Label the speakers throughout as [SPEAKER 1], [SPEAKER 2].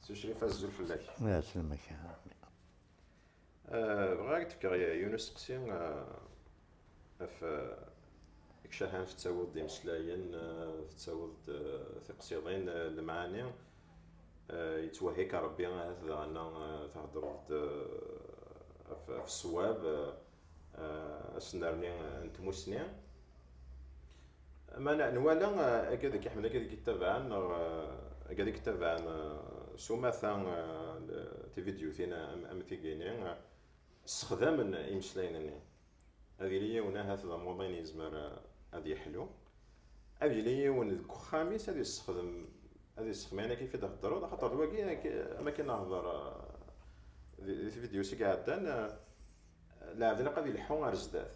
[SPEAKER 1] سي شريف الزول فلاك.
[SPEAKER 2] لا سلمك.
[SPEAKER 1] بغاك تفكر يا يونس قسي في إكشاهان في تساوض دي مسلاين في تساوض في قصيدين المعاني يتوهيك ربي هذا أنا تهضر في الصواب أسنرني نتموسني ما نوالا أكاد كيحمل أكاد كيتابعن أكاد كيتابعن سوما ثان تي فيديو ثينا أم تيجيني استخدام إمسلاينني هذه لي ونا هذا موضوعين يزمر هذه يحلو هذه لي ون خامس هذه يستخدم هذه يستخدم كيف تهضروا خاطر واقي ما كنهضر في فيديو سي قاعدان لا عندنا قد يلحون على الزداد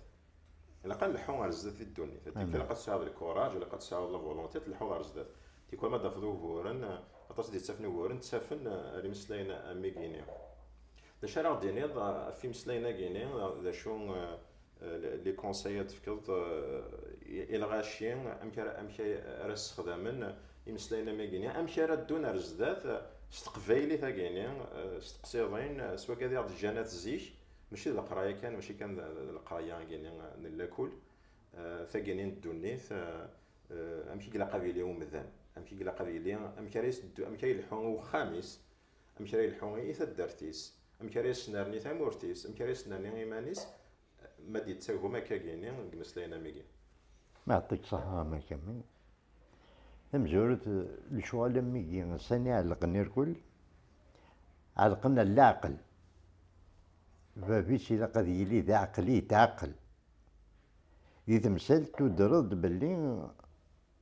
[SPEAKER 1] الا قال لحون على الزداد في الدنيا فديك قد تساعد الكوراج ولا قد تساعد لا فولونتي تلحون على الزداد تيكون ما دافدو هورن اطاس دي تسافني هورن تسافن ري مسلاينا ميغيني دا شرع ديني في مسلاينا غيني دا شون لي كونسايات فكرت الى غاشين امشي راس خدامن يمسلاينا ميغيني امشي راه دونا رزدات استقبايلي ثاكيني استقصيرين سوا كادي عند الجنات الزيش ماشي القرايه كان ماشي كان القرايه كاينين نلاكل ثاكيني الدنيث امشي كلا قبيلي ومذان امشي كلا قبيلي امشي ريس امشي الحون خامس امشي الحون اي ثدرتيس امشي ريس نارني ثامورتيس امشي ريس نارني ايمانيس ما ديتساو هما كاينين مسلاينا ميغي
[SPEAKER 2] ما يعطيك صحة ما كمل مزورت الشوال ميغي سني علقني الكل علقنا العقل فبيش إلا قد يلي ذا عقلي تعقل إذا مسلت ودرد باللي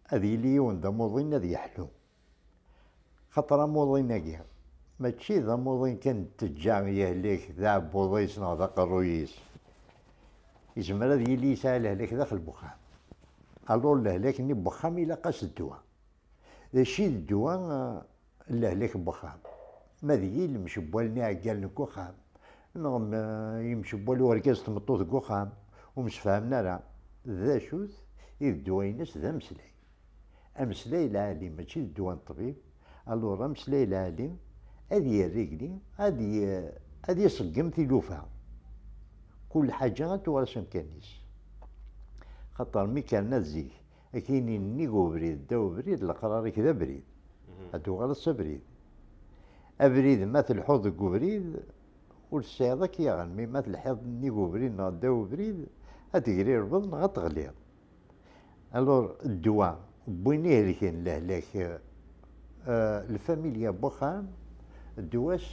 [SPEAKER 2] هذي لي وندا موضين هذي يحلو خاطر موضين ناقيا ماشي ذا موضين كان تجاعيه ليك ذا بوضيس ذا قرويس يزمر هذي يلي يسال عليك داخل البخام الور لهلاك ني بخام إلا قاس الدواء ذا شي الدواء لهلاك بخام ما ذي المشبوالني عقال نكوخام نعم يمشي بوالي وركاز تمطوط كوخام ومش فاهمنا راه ذا شوث إذ دوينس ذا مسلاي أمسلاي العالي ماشي الدوان الطبيب الور أمسلاي العالي هذي الرجلي هذي يصقم تيلوفها كل حاجة تورث مكانيس خاطر مي كان نزيك كاينين نيكو بريد داو بريد القرار كذا بريد هادو غلط بريد أبريد مات الحوض بريد والسيادك يغن مي مات الحوض نيكو بريد داو بريد هتجري ربض غتغليظ الور الدواء بوينيه اللي كاين لهلاك الفاميليا بوخام الدواس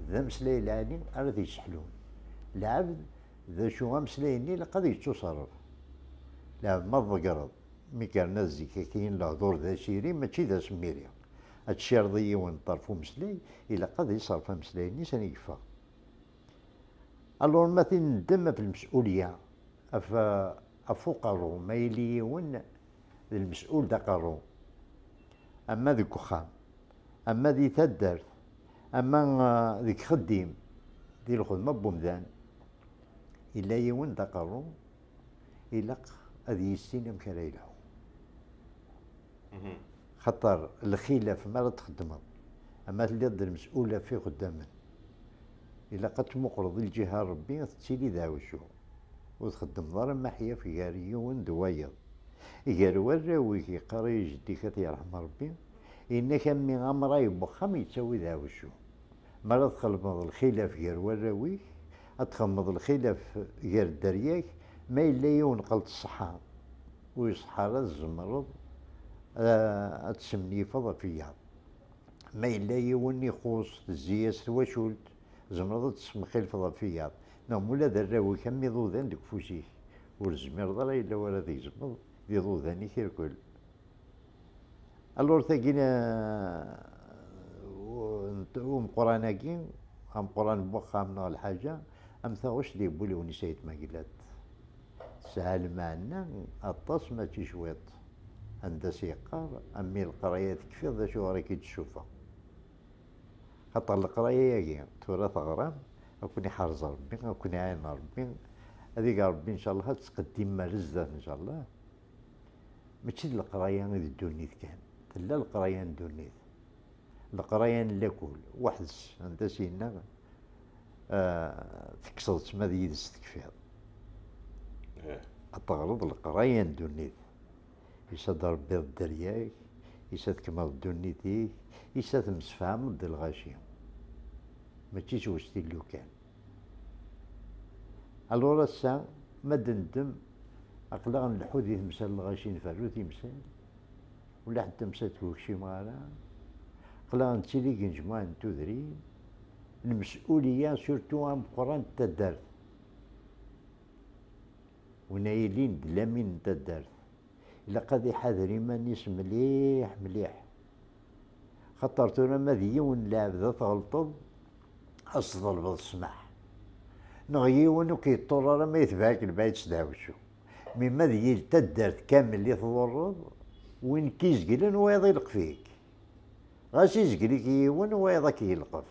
[SPEAKER 2] ذا مسلاي العالي راه يسحلون العبد ذا شو مسلايني لقد يتصرف العبد ما ضقرض مي كان نزيك كاين الهضور ذا شيري ماشي ذا سميريا هادشي رضي وين طرفو مسلاي إلا قد يصرف مسلايني ساني يكفى الور مثلا ندم في المسؤولية أفوق الرو ما يلي ون المسؤول دا قرو أما ذيك وخام أما ذي تدرت أما ذيك خديم ذي الخدمة بومدان إلا يون دا قرو إلا هذه السين مكان يلحو خطر الخلاف ما تخدمه أما اليد المسؤولة في خدامن إلا قد تمقرض الجهة ربي تسيلي ذا وشو وتخدم ضار محيا في غاريون دوايض إيجار وراوي كي قري جدي كتي يرحم ربي إنك أمي غامرا يبخم يتسوي ذا وشو مرة تخلمض الخلاف غير وراويك أتخمض الخلاف غير درياك ما إلا ينقل الصحة ويصحى الزمرض أتسمني فضا فيها ما إلا يوني خوص الزياس وشولت زمرض تسمخي الفضا فيها نعم ولا دراوي كم يضوذان ديك فوسيه ورزمير ضرا إلا ولا ذي زمض يضوذاني كير كل الور ثاقينا ومقراناكين أم قران بوخامنا الحاجة أم ثاوش لي بولي ونسيت ما قلت سهل معنا الطاس ما تشويط عند سيقار أمي القرايات كفي ذا شو راكي تشوفها خاطر القراية ياكي تورا ثغرام أكوني حارز ربي أكوني عين ربي هذيك ربي إن شاء الله تقدم رزة إن شاء الله ماشي القراية غير الدونيت كان لا القراية الدونيت القرايه لاكل واحد انت سينا تكسر تما ذي يدس تكفيض أتغرض القرايه ندونيت يساد ربي الدرياك يساد كمال دونيتيك يساد مسفهم ديال الغاشي ماشي توجتي لو كان الورا الساعة ما دندم أقلا نلحو ذي تمثال الغاشي نفرو تمثال ولا حتى مسات كوكشي مغالا أقلا نتيلي كنجمع نتودري المسؤولية سورتو أم قران تدارت ونايلين دلامين تدارت إلا قد يحذر إيمانيس مليح مليح خاطر تونا ما ديون لاعب ذا تغلطض أصدر بالسماح نغيون وكيطور راه ما يتبعك البعيد تدعوشو مما ذي تدارت كامل اللي تضرض وين كيزقلن ويض يلق فيك غاس يزقلك يون ويض كيلقف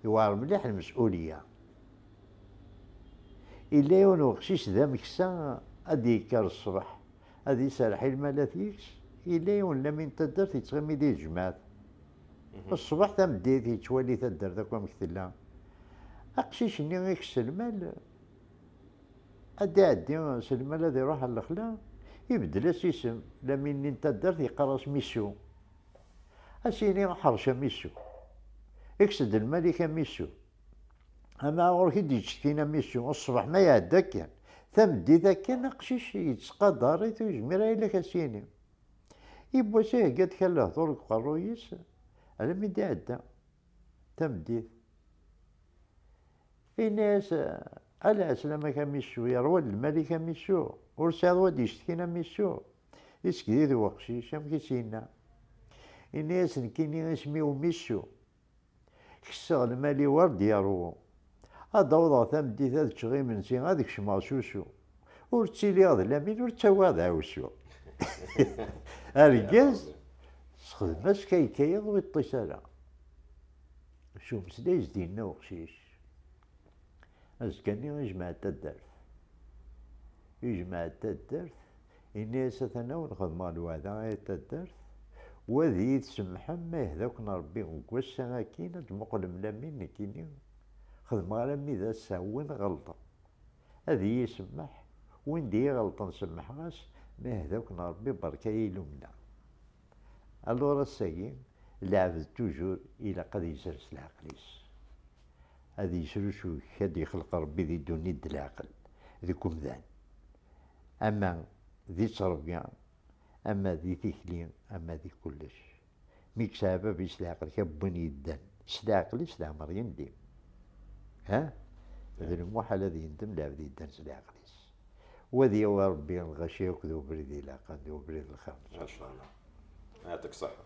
[SPEAKER 2] يوار مليح المسؤولية إلا يون وقشيش ذا مكسا أدي يكار الصبح أدي يسرح المالاتيكس إلا يون لمن تدارت يتغمي دي الجماعات الصبح تمديت يتوالي تدار ذاك مكتلا أقشيش ني يكس المال أدي سلمال هذا يروح على الخلا يبدل اسم لمن انت درت يقرص ميسو أسيني حرشة ميسو اكسد الملكة ميسو أما غورك يجتكينا ميسو الصبح ما يعدى كان تمدي ذاك كان أقشيش يتسقى يجمير إلك أسيني يبوا سيه قد كان طرق قرويس على مين عدى تمدي الناس على سلامة كميسو يروى الملكة ميسو ورسال ودي يشتكينا ميسو يسكي ذي وقشيش أم كيسينا الناس نكيني اسميو ميسو كسا المالي ورد يروو هذا وضع تمدي ذات شغي من سين هذيك شماسوسو ورتيلي هذا لامين ورتاواد عاوسو الرجاز خدماش كيكايض واتصالا شو مسلايز دينا وقشيش أزكاني يجمع التدرف يجمع التدرف الناس تناول خدمة الوعدة التدرف وذي يتسمح ما يهداك نربي وكوسا كينا تمقل ملامين كيني خدمة رمي ذا ساوين غلطة هذي يسمح وين دي غلطة نسمح غاس ما يهداك نربي بركة يلومنا الورا الساقين لعب توجور إلى قد يسرس العقليس هذي يسرو شو كاد يخلق ربي ذي دوني د العقل ذي كمذان أما ذي تربية أما ذي تكلين أما ذي كلش ميك سابا بيس العقل كبني يدان سلاعقلي سلاعمر يندم ها ذي الموحل ذي يندم لا ذي يدان سلاعقليس وذي ربي الغشي وكذو بريد العقل ذو بريد الخمس
[SPEAKER 1] ما شاء الله يعطيك الصحة.